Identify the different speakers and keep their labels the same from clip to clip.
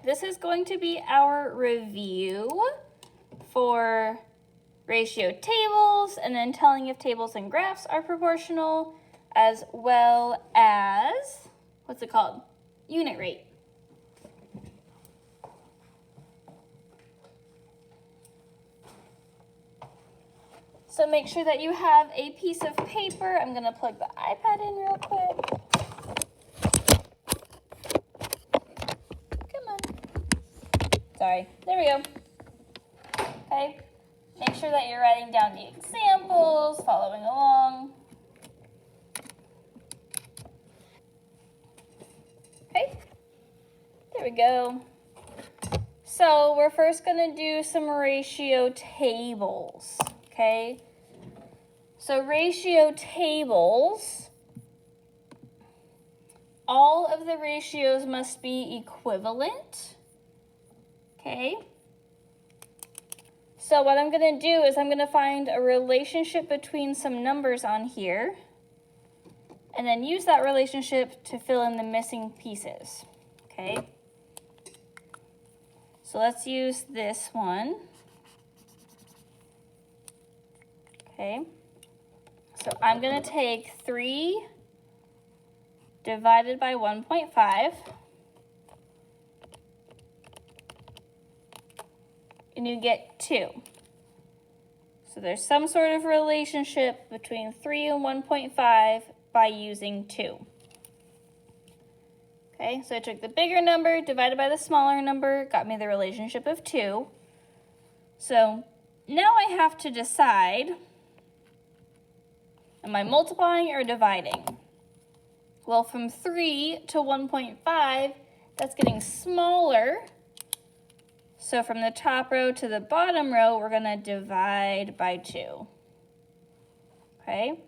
Speaker 1: this is going to be our review for ratio tables and then telling if tables and graphs are proportional, as well as, what's it called? Unit rate. So make sure that you have a piece of paper. I'm going to plug the iPad in real quick. Come on. Sorry. There we go. Okay. Make sure that you're writing down the examples, following along. Okay. There we go. So we're first going to do some ratio tables. Okay. So ratio tables, all of the ratios must be equivalent. Okay. So what I'm going to do is I'm going to find a relationship between some numbers on here and then use that relationship to fill in the missing pieces. Okay. So let's use this one. Okay. So I'm going to take 3 divided by 1.5. And you get 2. So there's some sort of relationship between 3 and 1.5 by using 2. Okay, so I took the bigger number divided by the smaller number, got me the relationship of 2. So now I have to decide, am I multiplying or dividing? Well, from 3 to 1.5, that's getting smaller. So from the top row to the bottom row, we're going to divide by 2. Okay?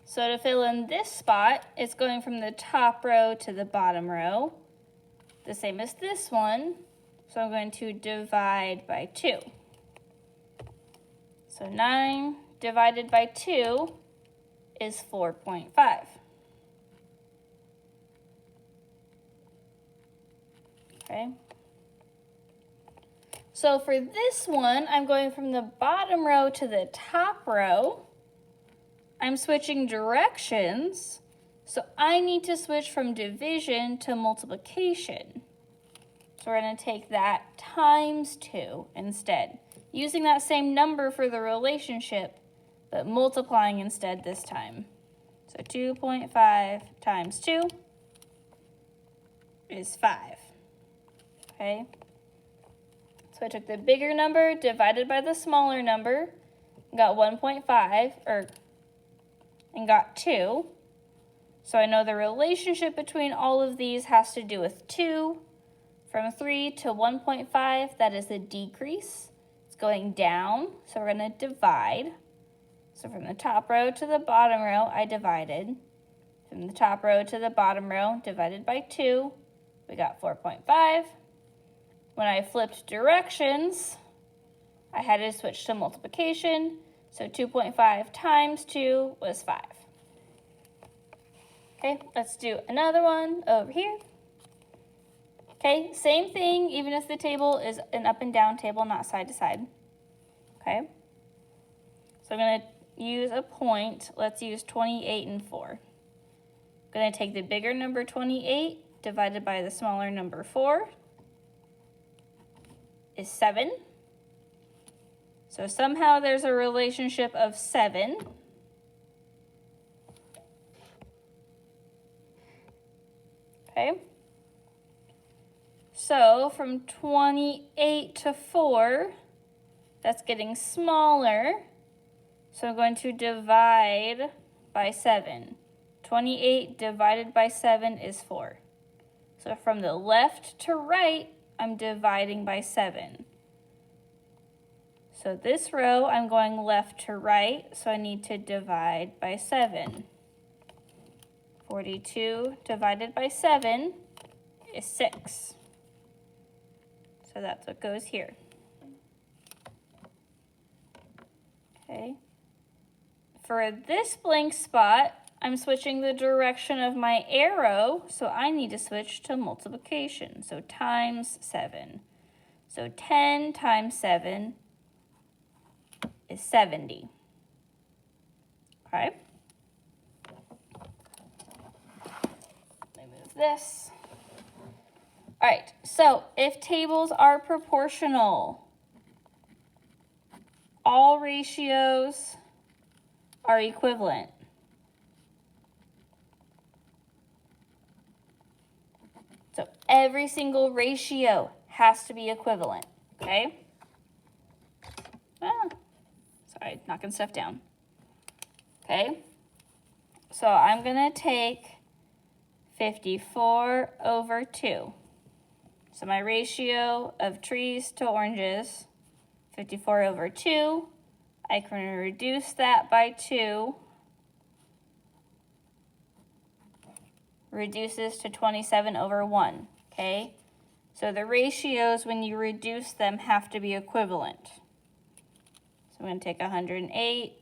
Speaker 1: So to fill in this spot, it's going from the top row to the bottom row, the same as this one. So I'm going to divide by 2. So 9 divided by 2 is 4.5. Okay. So for this one, I'm going from the bottom row to the top row. I'm switching directions, so I need to switch from division to multiplication. So we're going to take that times 2 instead, using that same number for the relationship, but multiplying instead this time. So 2.5 times 2 is 5. Okay. So I took the bigger number divided by the smaller number, got 1.5, and got 2. So I know the relationship between all of these has to do with 2. From 3 to 1.5, that is a decrease. It's going down, so we're going to divide. So from the top row to the bottom row, I divided. From the top row to the bottom row, divided by 2, we got 4.5. When I flipped directions, I had to switch to multiplication. So 2.5 times 2 was 5. Okay, let's do another one over here. Okay, same thing, even if the table is an up and down table, not side to side. Okay, so I'm going to use a point. Let's use 28 and 4. I'm going to take the bigger number 28 divided by the smaller number 4 is 7. So somehow there's a relationship of 7. Okay. So from 28 to 4, that's getting smaller. So I'm going to divide by 7. 28 divided by 7 is 4. So from the left to right, I'm dividing by 7. So this row, I'm going left to right, so I need to divide by 7. 42 divided by 7 is 6. So that's what goes here. Okay. For this blank spot, I'm switching the direction of my arrow, so I need to switch to multiplication. So times 7. So 10 times 7 is 70. Okay. Let me move this. All right, so if tables are proportional, all ratios are equivalent. So every single ratio has to be equivalent, okay? Sorry, knocking stuff down. Okay, so I'm gonna take 54 over 2. So my ratio of trees to oranges, 54 over 2. I can reduce that by 2. Reduces to 27 over 1, okay? So the ratios, when you reduce them, have to be equivalent. So I'm going to take 108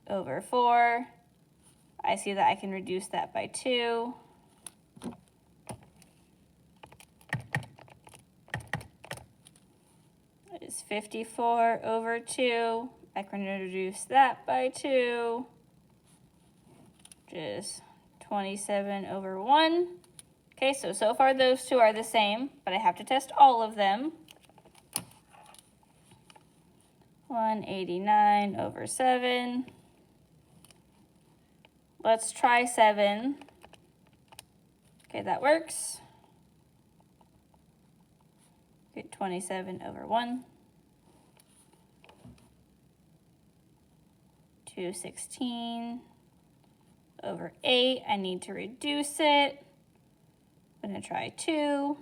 Speaker 1: over 4. I see that I can reduce that by 2. It is 54 over 2. I can reduce that by 2, which is 27 over 1. Okay, so far those two are the same, but I have to test all of them. 189 over 7. Let's try 7. Okay, that works. Get 27 over 1. 216 over 8. I need to reduce it. I'm going to try 2.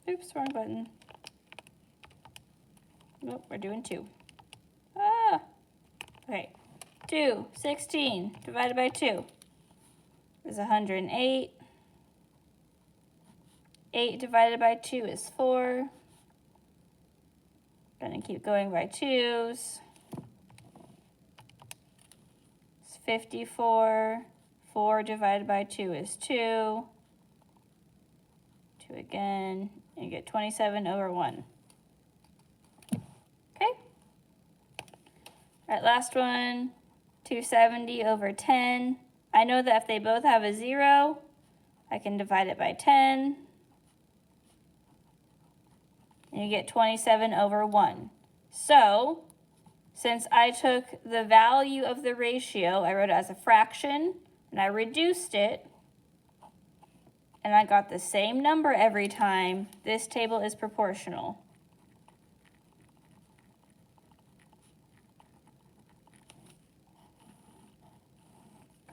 Speaker 1: Oops, wrong button. Nope, we're doing 2. Okay. 216 divided by 2 is 108. 8 divided by 2 is 4. Gonna keep going by 2s. It's 54. 4 divided by 2 is 2. 2 again, and you get 27 over 1. Okay. All right, last one. 270 over 10. I know that if they both have a 0, I can divide it by 10. And you get 27 over 1. So, since I took the value of the ratio, I wrote it as a fraction, and I reduced it, and I got the same number every time, this table is proportional.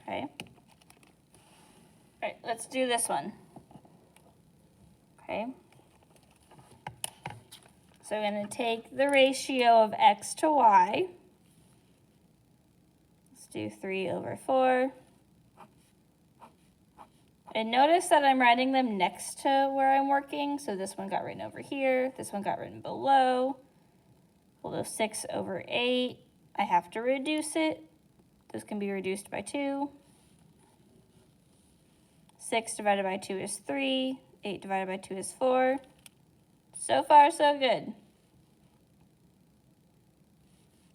Speaker 1: Okay. All right, let's do this one. Okay. So I'm going to take the ratio of x to y. Let's do 3 over 4. And notice that I'm writing them next to where I'm working. So this one got written over here. This one got written below. We'll do 6 over 8. I have to reduce it. This can be reduced by 2. 6 divided by 2 is 3. 8 divided by 2 is 4. So far, so good.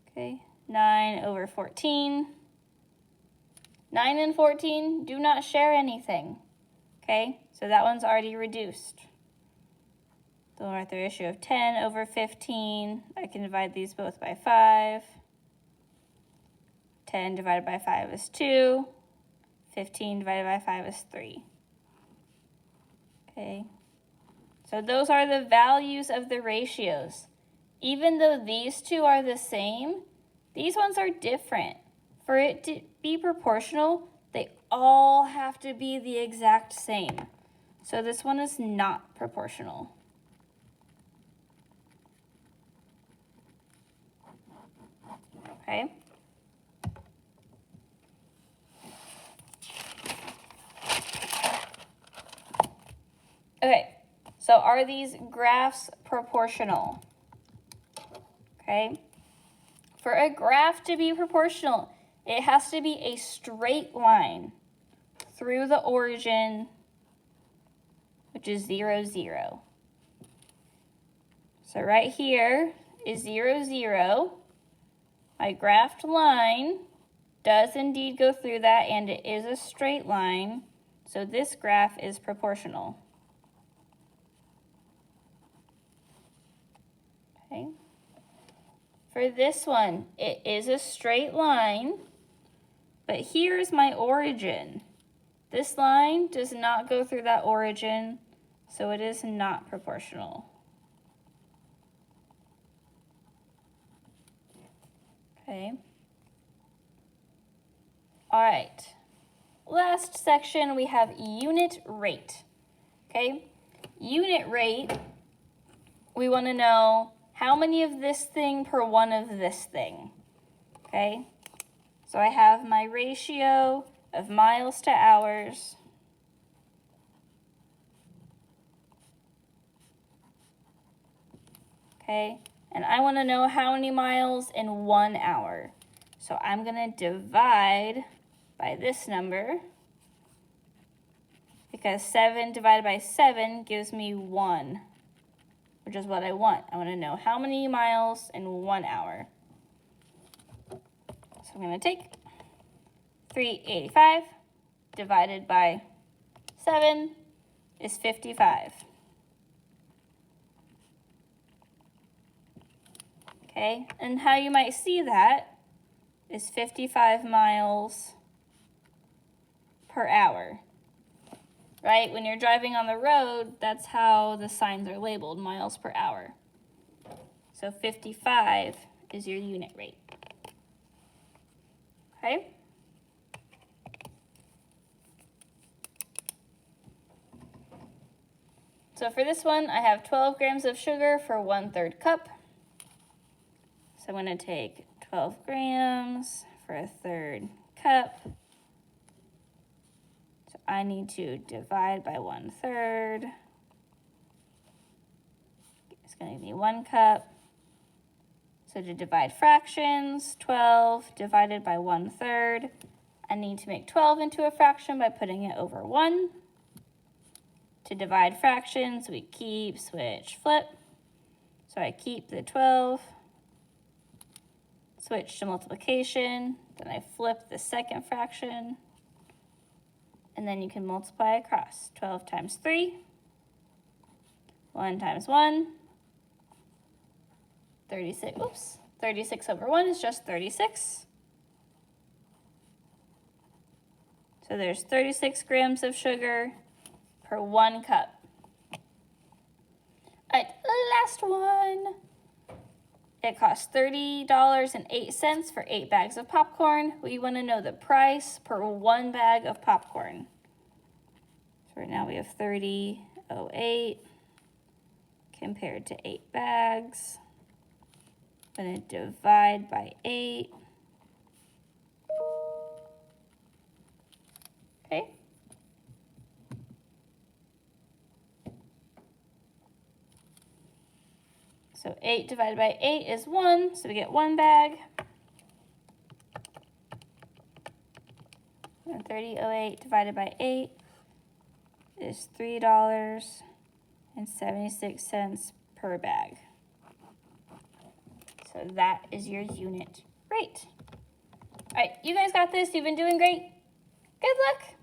Speaker 1: Okay, 9 over 14. 9 and 14 do not share anything. Okay, so that one's already reduced. Then we'll write the ratio of 10 over 15. I can divide these both by 5. 10 divided by 5 is 2. 15 divided by 5 is 3. Okay, so those are the values of the ratios. Even though these two are the same, these ones are different. For it to be proportional, they all have to be the exact same. So this one is not proportional. Okay. Okay, so are these graphs proportional? Okay, for a graph to be proportional, it has to be a straight line through the origin, which is 0, 0. So right here is 0, 0. My graphed line does indeed go through that, and it is a straight line, so this graph is proportional. Okay. For this one, it is a straight line, but here's my origin. This line does not go through that origin, so it is not proportional. Okay. All right. Last section, we have unit rate. Okay. Unit rate, we want to know how many of this thing per one of this thing. Okay. So I have my ratio of miles to hours. Okay. And I want to know how many miles in 1 hour. So I'm going to divide by this number, because 7 divided by 7 gives me 1, which is what I want. I want to know how many miles in 1 hour. So I'm going to take 385 divided by 7 is 55. Okay, and how you might see that is 55 miles per hour, right? When you're driving on the road, that's how the signs are labeled, miles per hour. So 55 is your unit rate. Okay? So for this one, I have 12 grams of sugar for 1/3 cup. So I'm going to take 12 grams for 1/3 cup. So I need to divide by 1/3. It's going to give me 1 cup. So to divide fractions, 12 divided by 1/3. I need to make 12 into a fraction by putting it over 1. To divide fractions, we keep, switch, flip. So I keep the 12. Switch to multiplication, then I flip the second fraction, and then you can multiply across. 12 times 3, 1 times 1, 36, oops, 36 over 1 is just 36. So there's 36 grams of sugar per 1 cup. All right, last one. It costs $30.08 for 8 bags of popcorn. We want to know the price per 1 bag of popcorn. So right now we have $30.08 compared to 8 bags. I'm going to divide by 8. Okay. So 8 divided by 8 is 1, so we get 1 bag. And $30.08 divided by 8 is $3.76 per bag. So that is your unit rate. All right, you guys got this. You've been doing great. Good luck.